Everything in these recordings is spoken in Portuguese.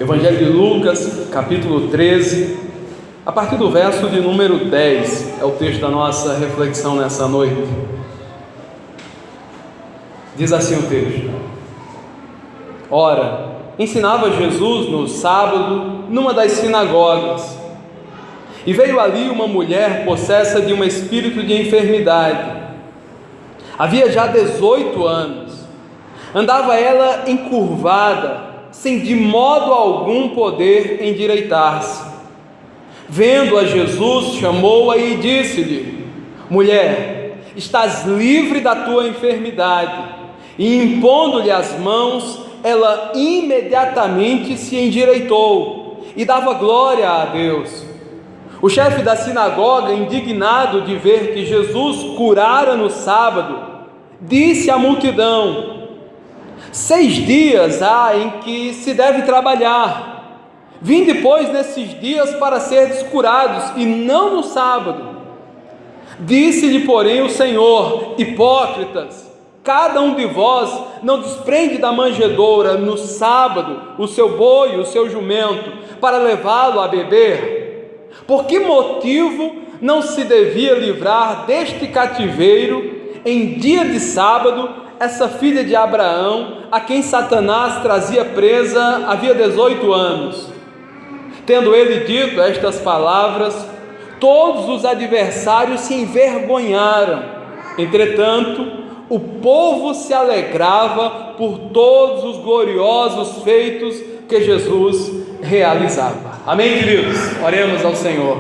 Evangelho de Lucas, capítulo 13, a partir do verso de número 10, é o texto da nossa reflexão nessa noite. Diz assim o texto: Ora, ensinava Jesus no sábado numa das sinagogas, e veio ali uma mulher possessa de um espírito de enfermidade. Havia já 18 anos, andava ela encurvada, sem de modo algum poder endireitar-se. Vendo a Jesus, chamou-a e disse-lhe: Mulher, estás livre da tua enfermidade. E impondo-lhe as mãos, ela imediatamente se endireitou e dava glória a Deus. O chefe da sinagoga, indignado de ver que Jesus curara no sábado, disse à multidão: 6 dias há em que se deve trabalhar. Vinde, pois, nesses dias para seres curados, e não no sábado. Disse-lhe, porém, o Senhor: Hipócritas, cada um de vós não desprende da manjedoura no sábado o seu boi, o seu jumento, para levá-lo a beber? Por que motivo não se devia livrar deste cativeiro em dia de sábado essa filha de Abraão, a quem Satanás trazia presa havia 18 anos? Tendo ele dito estas palavras, todos os adversários se envergonharam. Entretanto, o povo se alegrava por todos os gloriosos feitos que Jesus realizava. Amém, queridos? Oremos ao Senhor.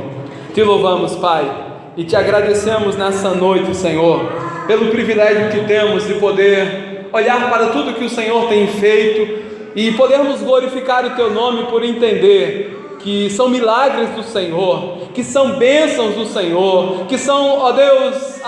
Te louvamos, Pai, e te agradecemos nessa noite, Senhor, pelo privilégio que temos de poder olhar para tudo que o Senhor tem feito e podermos glorificar o Teu nome por entender que são milagres do Senhor, que são bênçãos do Senhor, que são, ó Deus,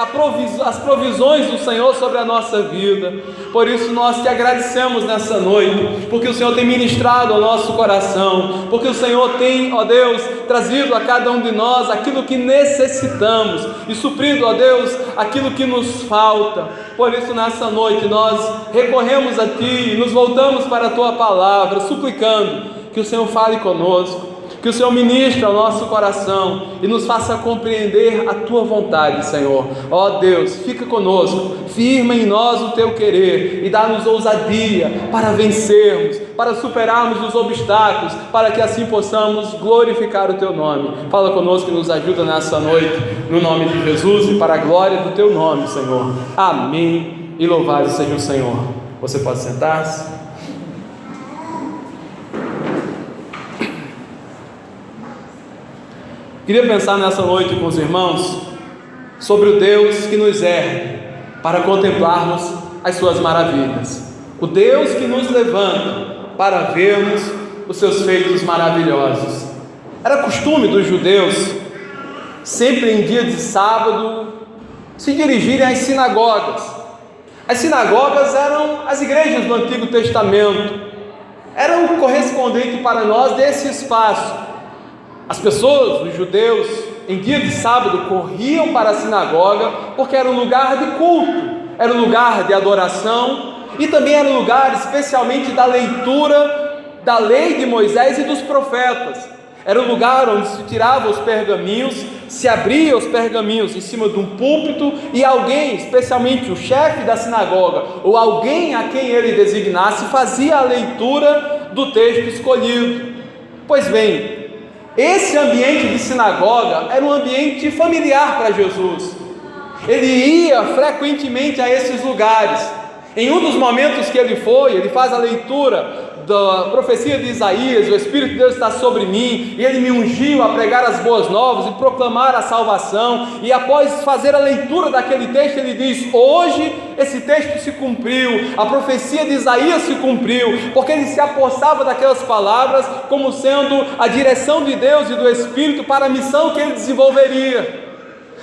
as provisões do Senhor sobre a nossa vida. Por isso nós te agradecemos nessa noite, porque o Senhor tem ministrado ao nosso coração, porque o Senhor tem, ó Deus, trazido a cada um de nós aquilo que necessitamos e suprido, ó Deus, aquilo que nos falta. Por isso nessa noite nós recorremos a Ti e nos voltamos para a Tua palavra, suplicando que o Senhor fale conosco, que o Senhor ministre ao nosso coração e nos faça compreender a Tua vontade, Senhor. Ó Deus, fica conosco, firma em nós o Teu querer e dá-nos ousadia para vencermos, para superarmos os obstáculos, para que assim possamos glorificar o Teu nome. Fala conosco e nos ajuda nessa noite, no nome de Jesus e para a glória do Teu nome, Senhor. Amém. E louvado seja o Senhor. Você pode sentar-se. Queria pensar nessa noite com os irmãos sobre o Deus que nos ergue para contemplarmos as suas maravilhas, o Deus que nos levanta para vermos os seus feitos maravilhosos. Era costume dos judeus, sempre em dia de sábado, se dirigirem às sinagogas. As sinagogas eram as igrejas do Antigo Testamento, eram o correspondente para nós desse espaço. As pessoas, os judeus, em dia de sábado corriam para a sinagoga porque era um lugar de culto, era um lugar de adoração e também era um lugar especialmente da leitura da lei de Moisés e dos profetas. Era um lugar onde se tirava os pergaminhos, se abria os pergaminhos em cima de um púlpito e alguém, especialmente o chefe da sinagoga ou alguém a quem ele designasse, fazia a leitura do texto escolhido. Pois bem, esse ambiente de sinagoga era um ambiente familiar para Jesus. Ele ia frequentemente a esses lugares. Em um dos momentos que ele foi, ele faz a leitura da profecia de Isaías: o Espírito de Deus está sobre mim, e Ele me ungiu a pregar as boas novas e proclamar a salvação. E após fazer a leitura daquele texto, ele diz: hoje esse texto se cumpriu, a profecia de Isaías se cumpriu, porque ele se apossava daquelas palavras como sendo a direção de Deus e do Espírito para a missão que ele desenvolveria.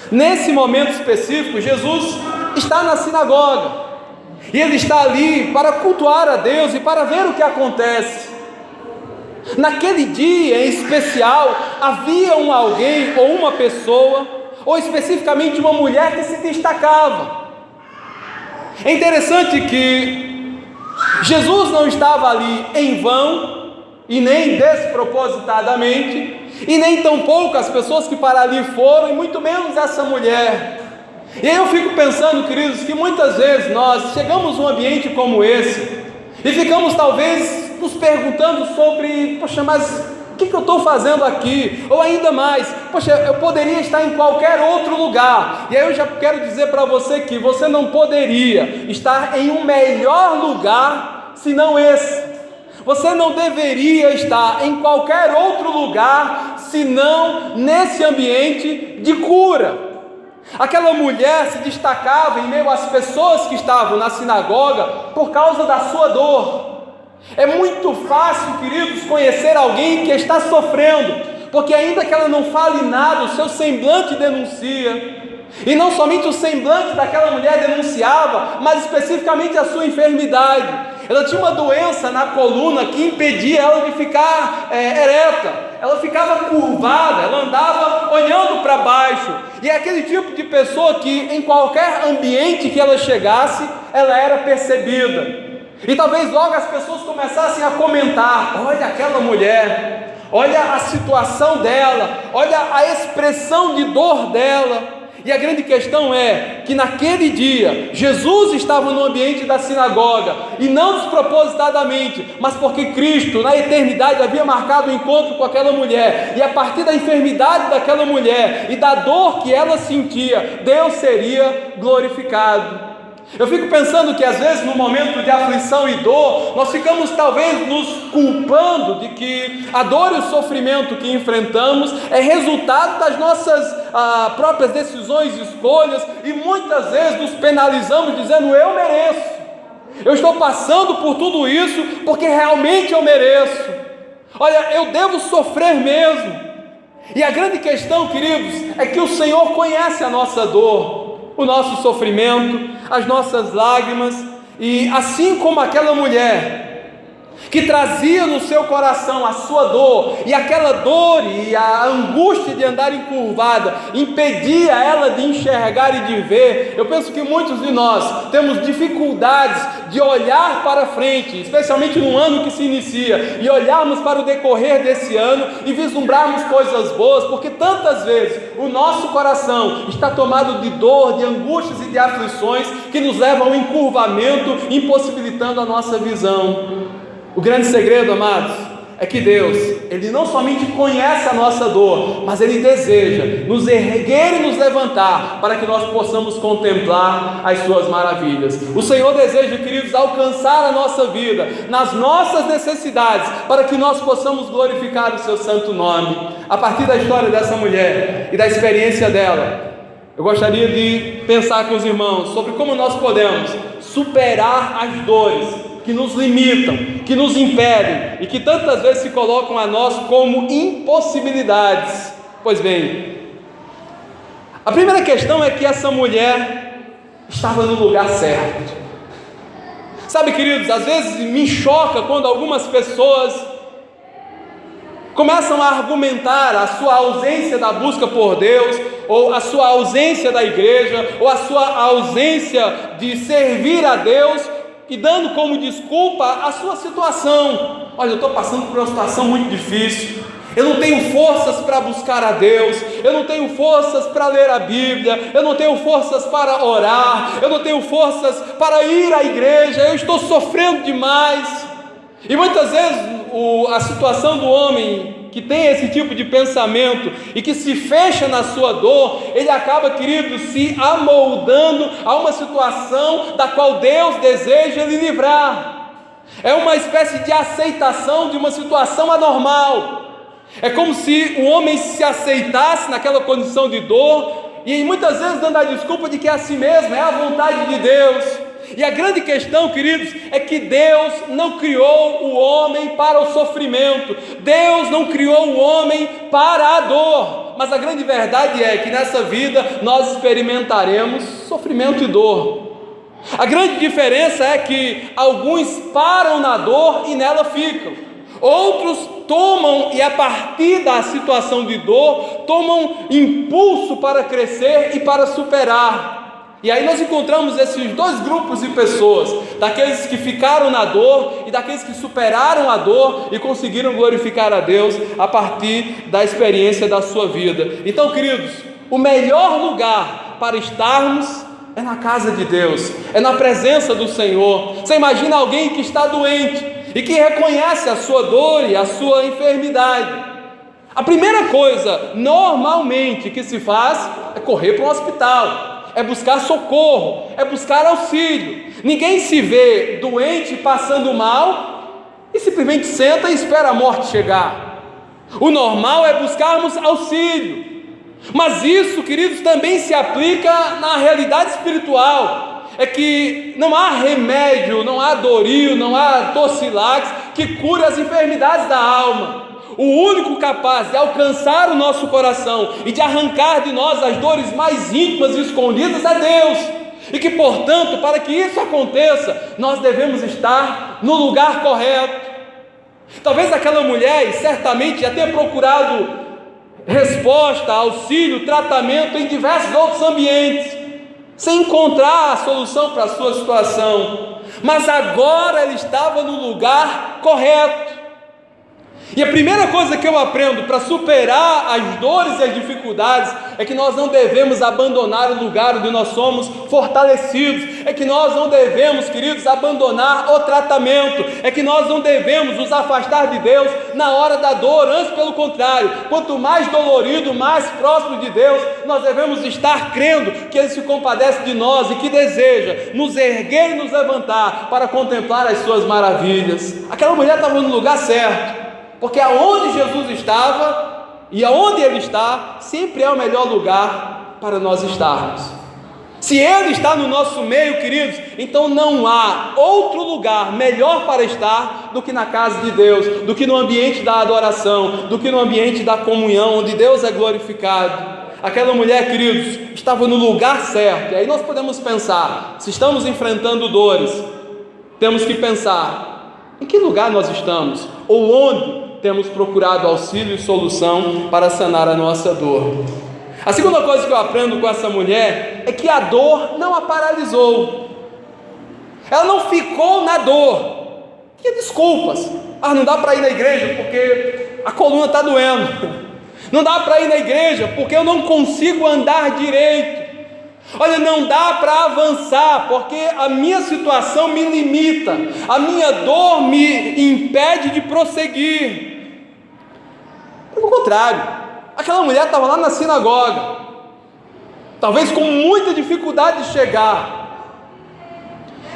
Nesse momento específico, Jesus está na sinagoga, e ele está ali para cultuar a Deus e para ver o que acontece. Naquele dia em especial, havia alguém ou uma pessoa, ou especificamente uma mulher que se destacava. É interessante que Jesus não estava ali em vão, e nem despropositadamente, e nem tampouco as pessoas que para ali foram, e muito menos essa mulher. E aí eu fico pensando, queridos, que muitas vezes nós chegamos num ambiente como esse, e ficamos talvez nos perguntando sobre, poxa, mas o que eu estou fazendo aqui? Ou ainda mais, poxa, eu poderia estar em qualquer outro lugar. E aí eu já quero dizer para você que você não poderia estar em um melhor lugar senão esse. Você não deveria estar em qualquer outro lugar senão nesse ambiente de cura. Aquela mulher se destacava em meio às pessoas que estavam na sinagoga por causa da sua dor. É muito fácil, queridos, conhecer alguém que está sofrendo, porque ainda que ela não fale nada, o seu semblante denuncia. E não somente o semblante daquela mulher denunciava, mas especificamente a sua enfermidade. Ela tinha uma doença na coluna que impedia ela de ficar ereta. Ela ficava curvada, ela andava olhando para baixo. E é aquele tipo de pessoa que em qualquer ambiente que ela chegasse, ela era percebida. E talvez logo as pessoas começassem a comentar: olha aquela mulher, olha a situação dela, olha a expressão de dor dela. E a grande questão é que naquele dia Jesus estava no ambiente da sinagoga, e não despropositadamente, mas porque Cristo na eternidade havia marcado o encontro com aquela mulher, e a partir da enfermidade daquela mulher e da dor que ela sentia, Deus seria glorificado. Eu fico pensando que às vezes no momento de aflição e dor, nós ficamos talvez nos culpando de que a dor e o sofrimento que enfrentamos é resultado das nossas próprias decisões e escolhas, e muitas vezes nos penalizamos dizendo: eu mereço, eu estou passando por tudo isso porque realmente eu mereço, olha, eu devo sofrer mesmo. E a grande questão, queridos, é que o Senhor conhece a nossa dor, o nosso sofrimento, as nossas lágrimas, e assim como aquela mulher que trazia no seu coração a sua dor, e aquela dor e a angústia de andar encurvada impedia ela de enxergar e de ver, eu penso que muitos de nós temos dificuldades de olhar para frente, especialmente no ano que se inicia, e olharmos para o decorrer desse ano e vislumbrarmos coisas boas, porque tantas vezes o nosso coração está tomado de dor, de angústias e de aflições que nos levam ao encurvamento, impossibilitando a nossa visão. O grande segredo, amados, é que Deus, Ele não somente conhece a nossa dor, mas Ele deseja nos erguer e nos levantar para que nós possamos contemplar as suas maravilhas. O Senhor deseja, queridos, alcançar a nossa vida nas nossas necessidades, para que nós possamos glorificar o seu santo nome. A partir da história dessa mulher e da experiência dela, eu gostaria de pensar com os irmãos sobre como nós podemos superar as dores que nos limitam, que nos impedem e que tantas vezes se colocam a nós como impossibilidades. Pois bem, a primeira questão é que essa mulher estava no lugar certo. Sabe, queridos, às vezes me choca quando algumas pessoas começam a argumentar a sua ausência da busca por Deus, ou a sua ausência da igreja, ou a sua ausência de servir a Deus, e dando como desculpa a sua situação. Olha, eu estou passando por uma situação muito difícil, eu não tenho forças para buscar a Deus, eu não tenho forças para ler a Bíblia, eu não tenho forças para orar, eu não tenho forças para ir à igreja, eu estou sofrendo demais. E muitas vezes a situação do homem que tem esse tipo de pensamento e que se fecha na sua dor, ele acaba, querido, se amoldando a uma situação da qual Deus deseja lhe livrar. É uma espécie de aceitação de uma situação anormal. É como se o homem se aceitasse naquela condição de dor, e muitas vezes dando a desculpa de que é assim mesmo, é a vontade de Deus. E a grande questão, queridos, é que Deus não criou o homem para o sofrimento, Deus não criou o homem para a dor, mas a grande verdade é que nessa vida nós experimentaremos sofrimento e dor. A grande diferença é que alguns param na dor e nela ficam, outros tomam e a partir da situação de dor, tomam impulso para crescer e para superar. E aí nós encontramos esses dois grupos de pessoas, daqueles que ficaram na dor e daqueles que superaram a dor e conseguiram glorificar a Deus a partir da experiência da sua vida. Então, queridos, o melhor lugar para estarmos é na casa de Deus, é na presença do Senhor. Você imagina alguém que está doente e que reconhece a sua dor e a sua enfermidade. A primeira coisa, normalmente, que se faz é correr para um hospital, é buscar socorro, é buscar auxílio. Ninguém se vê doente, passando mal e simplesmente senta e espera a morte chegar. O normal é buscarmos auxílio. Mas isso, queridos, também se aplica na realidade espiritual. É que não há remédio, não há Doril, não há Tocilax que cure as enfermidades da alma. O único capaz de alcançar o nosso coração e de arrancar de nós as dores mais íntimas e escondidas é Deus. E que, portanto, para que isso aconteça, nós devemos estar no lugar correto. Talvez aquela mulher, certamente, já tenha procurado resposta, auxílio, tratamento em diversos outros ambientes, sem encontrar a solução para a sua situação. Mas agora ela estava no lugar correto. E a primeira coisa que eu aprendo para superar as dores e as dificuldades é que nós não devemos abandonar o lugar onde nós somos fortalecidos, é que nós não devemos, queridos, abandonar o tratamento, é que nós não devemos nos afastar de Deus na hora da dor. Antes, pelo contrário, quanto mais dolorido, mais próximo de Deus, nós devemos estar crendo que Ele se compadece de nós e que deseja nos erguer e nos levantar para contemplar as suas maravilhas. Aquela mulher estava no lugar certo, porque aonde Jesus estava e aonde Ele está, sempre é o melhor lugar para nós estarmos. Se Ele está no nosso meio, queridos, então não há outro lugar melhor para estar do que na casa de Deus, do que no ambiente da adoração, do que no ambiente da comunhão, onde Deus é glorificado. Aquela mulher, queridos, estava no lugar certo. E aí nós podemos pensar, se estamos enfrentando dores, temos que pensar, em que lugar nós estamos? Ou onde temos procurado auxílio e solução para sanar a nossa dor? A segunda coisa que eu aprendo com essa mulher é que a dor não a paralisou. Ela não ficou na dor. Que desculpas. Não dá para ir na igreja porque a coluna está doendo. Não dá para ir na igreja porque eu não consigo andar direito. Olha, não dá para avançar porque a minha situação me limita. A minha dor me impede de prosseguir. Pelo contrário, aquela mulher estava lá na sinagoga, talvez com muita dificuldade de chegar.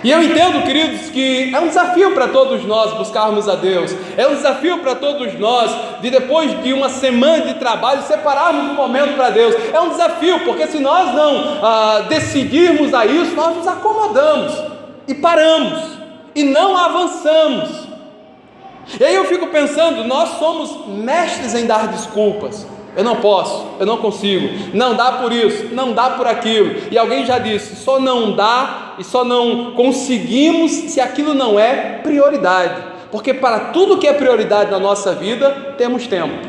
E eu entendo, queridos, que é um desafio para todos nós buscarmos a Deus. É um desafio para todos nós de, depois de uma semana de trabalho, separarmos um momento para Deus. É um desafio, porque se nós não decidirmos a isso, nós nos acomodamos e paramos e não avançamos. E aí eu fico pensando, nós somos mestres em dar desculpas. Eu não posso, eu não consigo, não dá por isso, não dá por aquilo. E alguém já disse, só não dá e só não conseguimos se aquilo não é prioridade. Porque para tudo que é prioridade na nossa vida, temos tempo.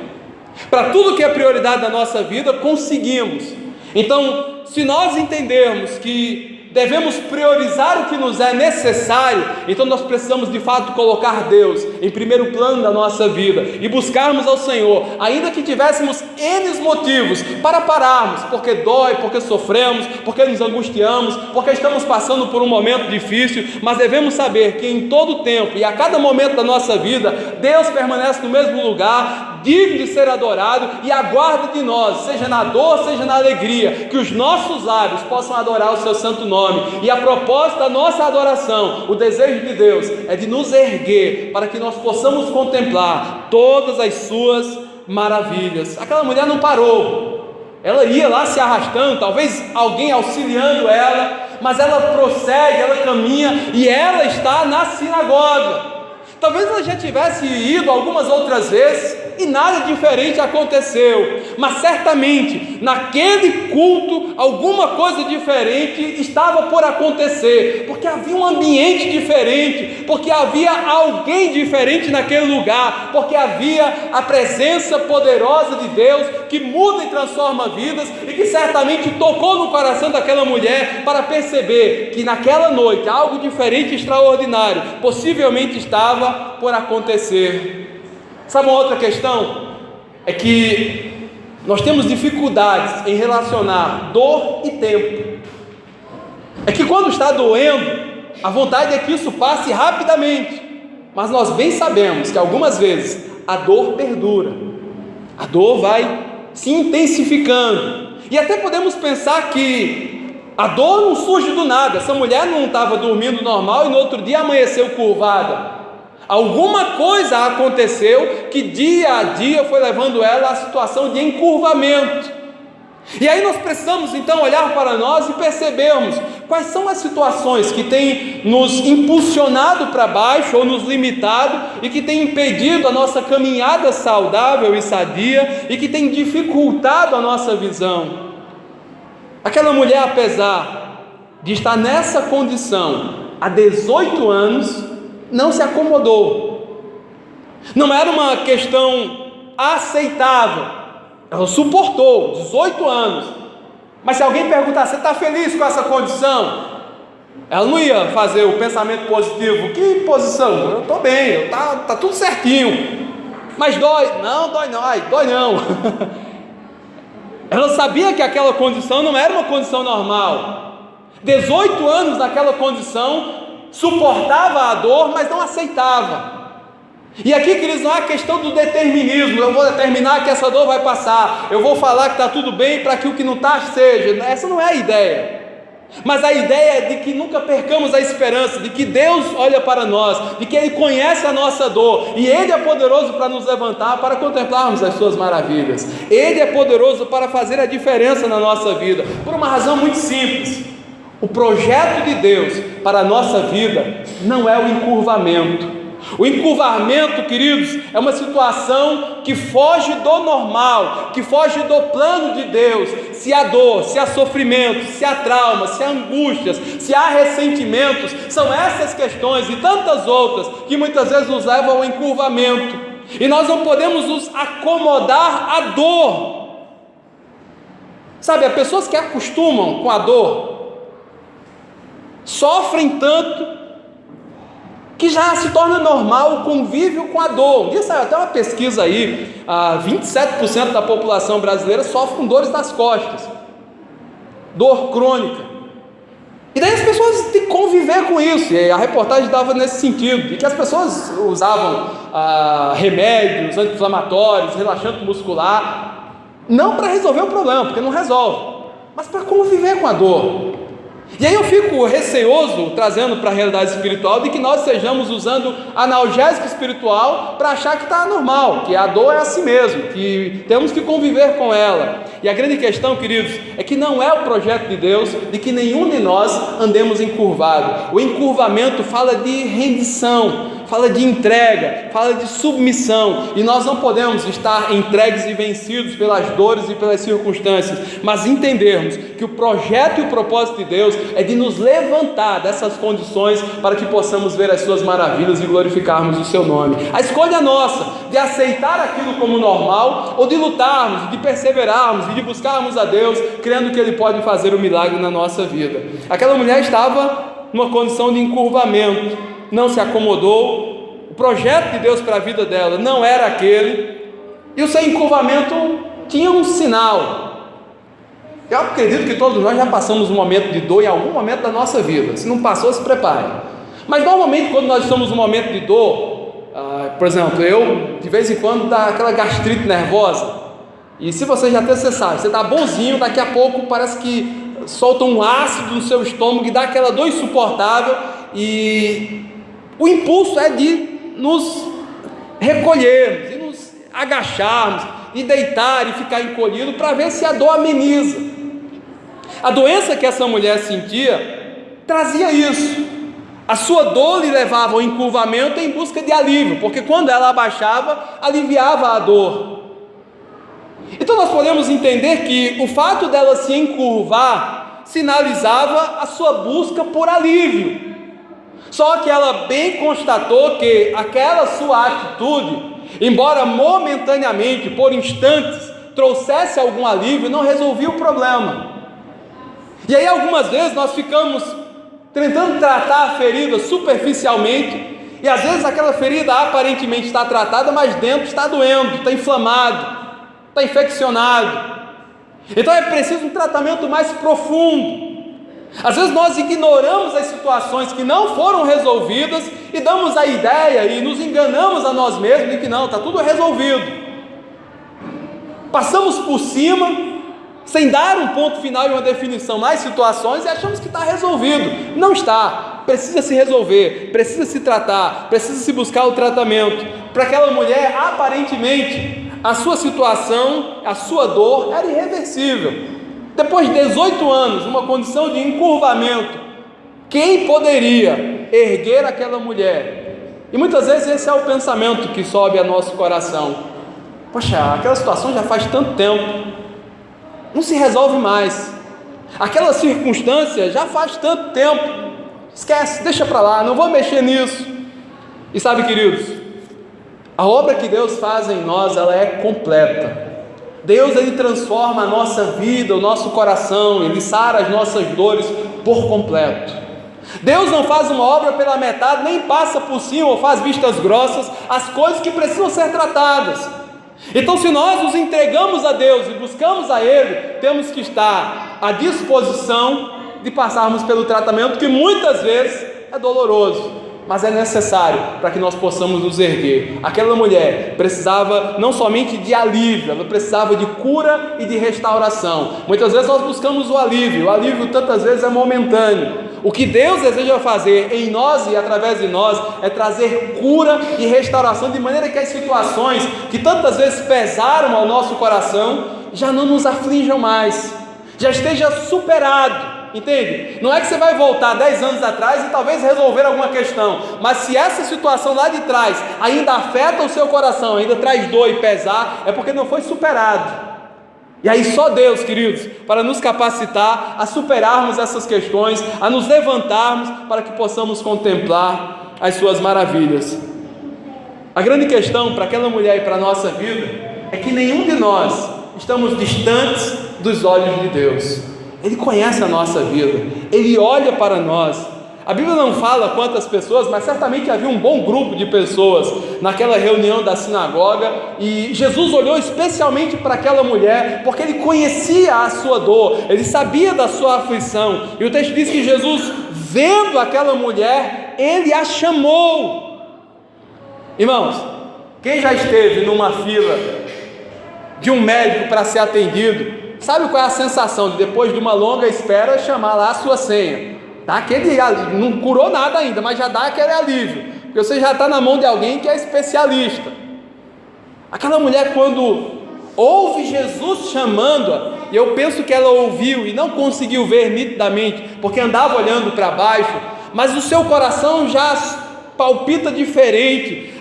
Para tudo que é prioridade na nossa vida, conseguimos. Então, se nós entendermos que devemos priorizar o que nos é necessário, então nós precisamos de fato colocar Deus em primeiro plano da nossa vida e buscarmos ao Senhor, ainda que tivéssemos N motivos para pararmos, porque dói, porque sofremos, porque nos angustiamos, porque estamos passando por um momento difícil, mas devemos saber que em todo tempo e a cada momento da nossa vida, Deus permanece no mesmo lugar, digno de ser adorado e aguarda de nós, seja na dor, seja na alegria, que os nossos lábios possam adorar o seu santo nome. E a propósito da nossa adoração, o desejo de Deus é de nos erguer para que nós possamos contemplar todas as suas maravilhas. Aquela mulher não parou, ela ia lá se arrastando, talvez alguém auxiliando ela, mas ela prossegue, ela caminha e ela está na sinagoga. Talvez ela já tivesse ido algumas outras vezes, e nada diferente aconteceu. Mas certamente, naquele culto, alguma coisa diferente estava por acontecer, porque havia um ambiente diferente, porque havia alguém diferente naquele lugar, porque havia a presença poderosa de Deus, que muda e transforma vidas, e que certamente tocou no coração daquela mulher, para perceber que naquela noite, algo diferente e extraordinário, possivelmente estava por acontecer. Sabe uma outra questão? É que nós temos dificuldades em relacionar dor e tempo. É que quando está doendo, a vontade é que isso passe rapidamente, mas nós bem sabemos que algumas vezes a dor perdura, a dor vai se intensificando, e até podemos pensar que a dor não surge do nada. Essa mulher não estava dormindo normal e no outro dia amanheceu curvada. Alguma coisa aconteceu que dia a dia foi levando ela à situação de encurvamento. E aí nós precisamos então olhar para nós e percebermos quais são as situações que têm nos impulsionado para baixo ou nos limitado, e que têm impedido a nossa caminhada saudável e sadia, e que têm dificultado a nossa visão. Aquela mulher, apesar de estar nessa condição há 18 anos, não se acomodou. Não era uma questão aceitável, ela suportou 18 anos. Mas se alguém perguntar: você está feliz com essa condição? Ela não ia fazer o pensamento positivo: que posição? Eu estou bem, está tudo certinho. Mas dói? Não, dói não, dói não. Ela sabia que aquela condição não era uma condição normal. 18 anos naquela condição, suportava a dor, mas não aceitava. E aqui, queridos, não é questão do determinismo: eu vou determinar que essa dor vai passar, eu vou falar que está tudo bem para que o que não está seja. Essa não é a ideia. Mas a ideia é de que nunca percamos a esperança, de que Deus olha para nós, de que Ele conhece a nossa dor, e Ele é poderoso para nos levantar, para contemplarmos as suas maravilhas. Ele é poderoso para fazer a diferença na nossa vida, por uma razão muito simples: o projeto de Deus para a nossa vida não é o encurvamento. O encurvamento, queridos, é uma situação que foge do normal, que foge do plano de Deus. Se há dor, se há sofrimento, se há traumas, se há angústias, se há ressentimentos, são essas questões e tantas outras que muitas vezes nos levam ao encurvamento, e nós não podemos nos acomodar à dor. Sabe, as pessoas que acostumam com a dor sofrem tanto que já se torna normal o convívio com a dor. Um dia saiu até uma pesquisa aí: 27% da população brasileira sofre com dores nas costas, dor crônica. E daí as pessoas têm que conviver com isso, e a reportagem dava nesse sentido, de que as pessoas usavam remédios anti-inflamatórios, relaxante muscular, não para resolver o problema, porque não resolve, mas para conviver com a dor. E aí eu fico receoso, trazendo para a realidade espiritual, de que nós estejamos usando analgésico espiritual para achar que está normal, que a dor é assim mesmo, que temos que conviver com ela. E a grande questão, queridos, é que não é o projeto de Deus de que nenhum de nós andemos encurvado. O encurvamento fala de rendição, fala de entrega, fala de submissão, e nós não podemos estar entregues e vencidos pelas dores e pelas circunstâncias, mas entendermos que o projeto e o propósito de Deus é de nos levantar dessas condições para que possamos ver as suas maravilhas e glorificarmos o seu nome. A escolha é nossa, de aceitar aquilo como normal, ou de lutarmos, de perseverarmos e de buscarmos a Deus, crendo que Ele pode fazer um milagre na nossa vida. Aquela mulher estava numa condição de encurvamento, não se acomodou. O projeto de Deus para a vida dela não era aquele, e o seu encurvamento tinha um sinal. Eu acredito que todos nós já passamos um momento de dor em algum momento da nossa vida. Se não passou, se prepare. Mas normalmente quando nós estamos num momento de dor, por exemplo, eu de vez em quando dá aquela gastrite nervosa, e se você já até você sabe, você está bonzinho, daqui a pouco parece que solta um ácido no seu estômago e dá aquela dor insuportável, e o impulso é de nos recolhermos, e nos agacharmos, e deitar e ficar encolhido para ver se a dor ameniza. A doença que essa mulher sentia trazia isso. A sua dor lhe levava ao encurvamento em busca de alívio, porque quando ela abaixava, aliviava a dor. Então nós podemos entender que o fato dela se encurvar sinalizava a sua busca por alívio. Só que ela bem constatou que aquela sua atitude, embora momentaneamente, por instantes, trouxesse algum alívio, não resolvia o problema. E aí algumas vezes nós ficamos tentando tratar a ferida superficialmente, e às vezes aquela ferida aparentemente está tratada, mas dentro está doendo, está inflamado, está infeccionado. Então é preciso um tratamento mais profundo. Às vezes nós ignoramos as situações que não foram resolvidas e damos a ideia e nos enganamos a nós mesmos de que não, está tudo resolvido. Passamos por cima, sem dar um ponto final e uma definição nas situações, e achamos que está resolvido. Não está, precisa se resolver, precisa se tratar, precisa se buscar o tratamento. Para aquela mulher, aparentemente, a sua situação, a sua dor era irreversível. Depois de 18 anos, uma condição de encurvamento, quem poderia erguer aquela mulher? E muitas vezes esse é o pensamento que sobe a nosso coração. Poxa, aquela situação já faz tanto tempo, não se resolve mais. Aquela circunstância já faz tanto tempo, esquece, deixa para lá, não vou mexer nisso. E sabe, queridos, a obra que Deus faz em nós, ela é completa. Deus, Ele transforma a nossa vida, o nosso coração, Ele sara as nossas dores por completo. Deus não faz uma obra pela metade, nem passa por cima ou faz vistas grossas as coisas que precisam ser tratadas. Então, se nós nos entregamos a Deus e buscamos a Ele, temos que estar à disposição de passarmos pelo tratamento, que muitas vezes é doloroso, mas é necessário para que nós possamos nos erguer. Aquela mulher precisava não somente de alívio, ela precisava de cura e de restauração. Muitas vezes nós buscamos o alívio tantas vezes é momentâneo. O que Deus deseja fazer em nós e através de nós é trazer cura e restauração, de maneira que as situações que tantas vezes pesaram ao nosso coração já não nos aflijam mais, já esteja superado. Entende? Não é que você vai voltar 10 anos atrás e talvez resolver alguma questão, mas se essa situação lá de trás ainda afeta o seu coração, ainda traz dor e pesar, é porque não foi superado. E aí só Deus, queridos, para nos capacitar a superarmos essas questões, a nos levantarmos para que possamos contemplar as suas maravilhas. A grande questão para aquela mulher e para a nossa vida é que nenhum de nós estamos distantes dos olhos de Deus. Ele conhece a nossa vida, Ele olha para nós. A Bíblia não fala quantas pessoas, mas certamente havia um bom grupo de pessoas naquela reunião da sinagoga, e Jesus olhou especialmente para aquela mulher, porque Ele conhecia a sua dor, Ele sabia da sua aflição, e o texto diz que Jesus, vendo aquela mulher, Ele a chamou. Irmãos, quem já esteve numa fila de um médico para ser atendido, sabe qual é a sensação de, depois de uma longa espera, chamar lá a sua senha? Dá aquele alívio, não curou nada ainda, mas já dá aquele alívio, porque você já está na mão de alguém que é especialista. Aquela mulher, quando ouve Jesus chamando-a, e eu penso que ela ouviu e não conseguiu ver nitidamente, porque andava olhando para baixo, mas o seu coração já palpita diferente,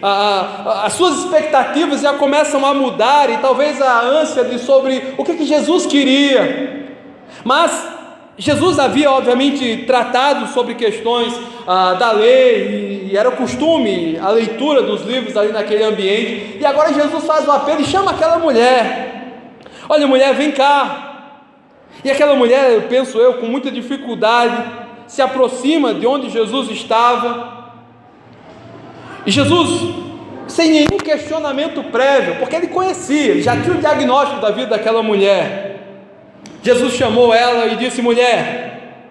as suas expectativas já começam a mudar, e talvez a ânsia sobre o que Jesus queria. Mas Jesus havia obviamente tratado sobre questões da lei, e era costume a leitura dos livros ali naquele ambiente, e agora Jesus faz o apelo e chama aquela mulher. Olha, mulher, vem cá. E aquela mulher, penso eu, com muita dificuldade, se aproxima de onde Jesus estava, e Jesus, sem nenhum questionamento prévio, porque Ele conhecia, Ele já tinha o diagnóstico da vida daquela mulher, Jesus chamou ela e disse: mulher,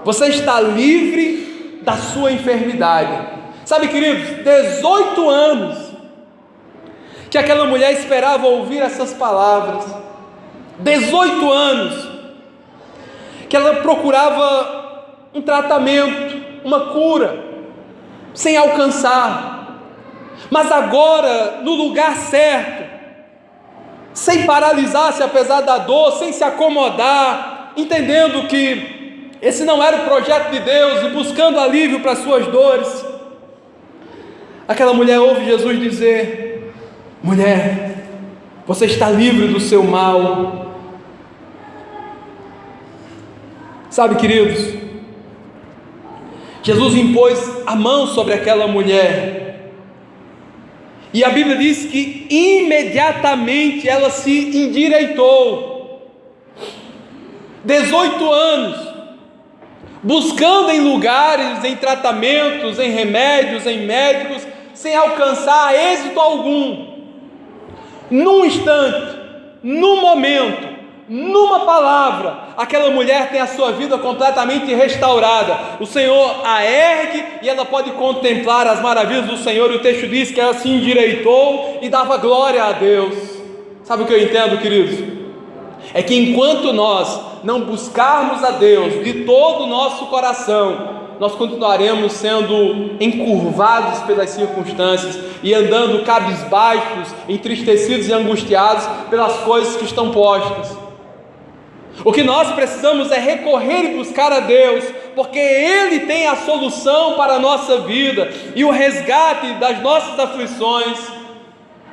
você está livre da sua enfermidade. Sabe, queridos, 18 anos que aquela mulher esperava ouvir essas palavras, 18 anos que ela procurava um tratamento, uma cura, sem alcançar, mas agora no lugar certo, sem paralisar-se apesar da dor, sem se acomodar, entendendo que Esse não era o projeto de Deus, e buscando alívio para suas dores, aquela mulher ouve Jesus dizer: mulher, você está livre do seu mal. Sabe, queridos, Jesus impôs a mão sobre aquela mulher, e a Bíblia diz que imediatamente ela se endireitou. 18 anos buscando em lugares, em tratamentos, em remédios, em médicos, sem alcançar êxito algum. Num instante, num momento, numa palavra, aquela mulher tem a sua vida completamente restaurada. O Senhor a ergue e ela pode contemplar as maravilhas do Senhor, e o texto diz que ela se endireitou e dava glória a Deus. Sabe o que eu entendo, queridos? É que enquanto nós não buscarmos a Deus de todo o nosso coração, nós continuaremos sendo encurvados pelas circunstâncias e andando cabisbaixos, entristecidos e angustiados pelas coisas que estão postas. O que nós precisamos é recorrer e buscar a Deus, porque Ele tem a solução para a nossa vida e o resgate das nossas aflições.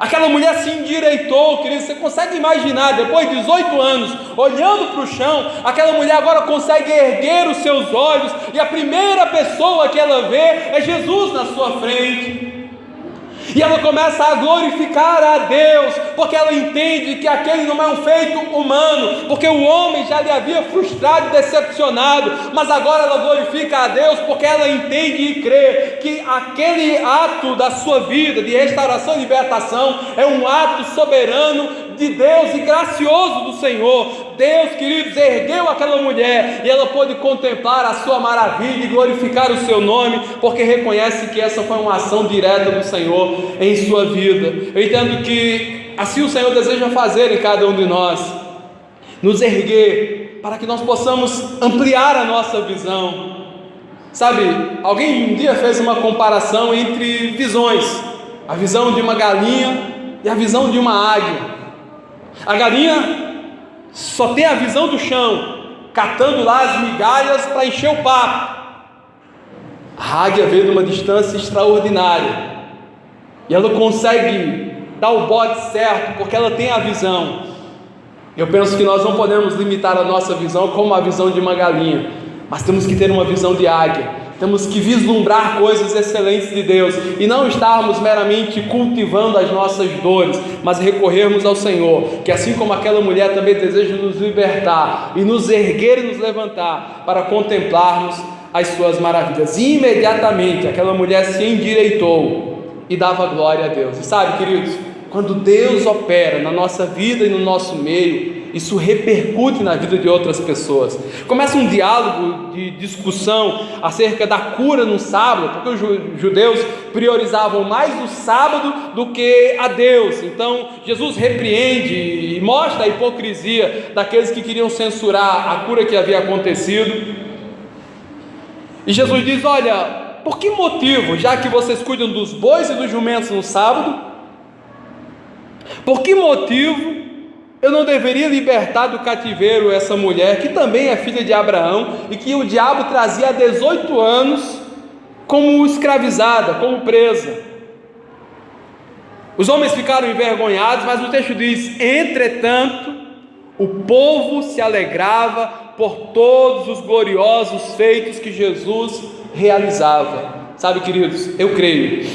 Aquela mulher se endireitou, querido. Você consegue imaginar, depois de 18 anos, olhando para o chão, aquela mulher agora consegue erguer os seus olhos, e a primeira pessoa que ela vê é Jesus na sua frente. E ela começa a glorificar a Deus, porque ela entende que aquele não é um feito humano, porque o homem já lhe havia frustrado e decepcionado, mas agora ela glorifica a Deus, porque ela entende e crê que aquele ato da sua vida, de restauração e libertação, é um ato soberano de Deus e gracioso do Senhor. Deus, queridos, ergueu aquela mulher, e ela pôde contemplar a sua maravilha e glorificar o seu nome, porque reconhece que essa foi uma ação direta do Senhor em sua vida. Eu entendo que assim o Senhor deseja fazer em cada um de nós, nos erguer para que nós possamos ampliar a nossa visão. Sabe, alguém um dia fez uma comparação entre visões, a visão de uma galinha e a visão de uma águia. A galinha só tem a visão do chão, catando lá as migalhas para encher o papo. A águia vê de uma distância extraordinária, e ela consegue dar o bote certo, porque ela tem a visão. Eu penso que nós não podemos limitar a nossa visão como a visão de uma galinha, mas temos que ter uma visão de águia. Temos que vislumbrar coisas excelentes de Deus, e não estarmos meramente cultivando as nossas dores, mas recorrermos ao Senhor, que assim como aquela mulher também deseja nos libertar, e nos erguer e nos levantar, para contemplarmos as suas maravilhas. E imediatamente aquela mulher se endireitou e dava glória a Deus. E sabe, queridos, quando Deus opera na nossa vida e no nosso meio, isso repercute na vida de outras pessoas. Começa um diálogo de discussão acerca da cura no sábado, porque os judeus priorizavam mais o sábado do que a Deus. Então Jesus repreende e mostra a hipocrisia daqueles que queriam censurar a cura que havia acontecido. E Jesus diz: olha, por que motivo, já que vocês cuidam dos bois e dos jumentos no sábado, por que motivo eu não deveria libertar do cativeiro essa mulher, que também é filha de Abraão, e que o diabo trazia há 18 anos como escravizada, como presa? Os homens ficaram envergonhados, mas o texto diz: entretanto, o povo se alegrava por todos os gloriosos feitos que Jesus realizava. Sabe, queridos, eu creio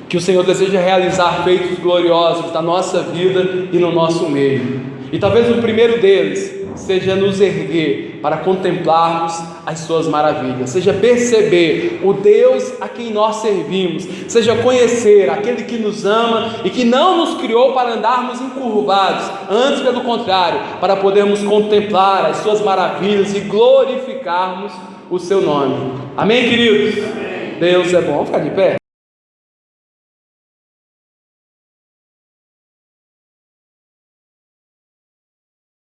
que o Senhor deseja realizar feitos gloriosos na nossa vida e no nosso meio. E talvez o primeiro deles seja nos erguer para contemplarmos as suas maravilhas, seja perceber o Deus a quem nós servimos, seja conhecer aquele que nos ama e que não nos criou para andarmos encurvados, antes pelo contrário, para podermos contemplar as suas maravilhas e glorificarmos o seu nome. Amém, queridos? Amém. Deus é bom. Vamos ficar de pé?